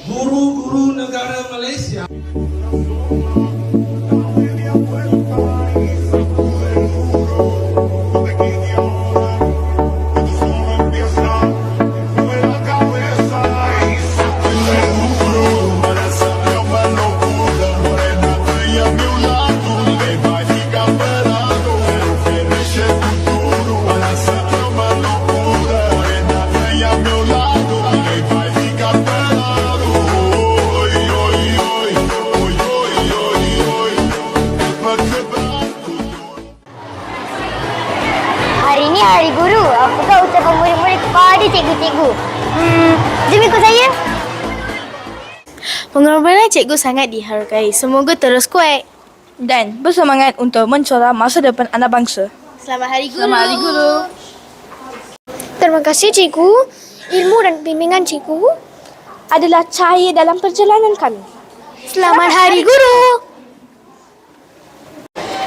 Guru-guru negara Malaysia. Hari ni hari guru. Apakah ucapan murid-murid kepada cikgu-cikgu? Jom ikut saya. Pengorbanan cikgu sangat dihargai. Semoga terus kuat. Dan bersemangat untuk mencorah masa depan anak bangsa. Selamat Hari Guru. Selamat Hari Guru. Terima kasih cikgu. Ilmu dan bimbingan cikgu adalah cahaya dalam perjalanan kami. Selamat Hari Guru.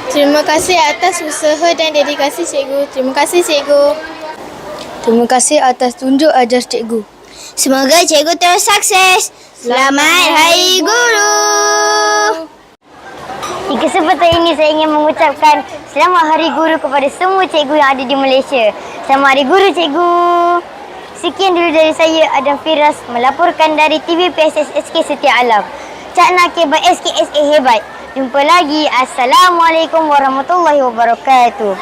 Terima kasih atas usaha dan dedikasi cikgu. Terima kasih cikgu. Terima kasih atas tunjuk ajar cikgu. Semoga cikgu terus sukses. Selamat Hari Guru. Di kesempatan ini saya ingin mengucapkan Selamat Hari Guru kepada semua cikgu yang ada di Malaysia. Selamat Hari Guru cikgu. Sekian dulu dari saya, Adam Firas, melaporkan dari TV PSSSK Setia Alam. Cak Nakir by SKSA hebat. Jumpa lagi. Assalamualaikum warahmatullahi wabarakatuh.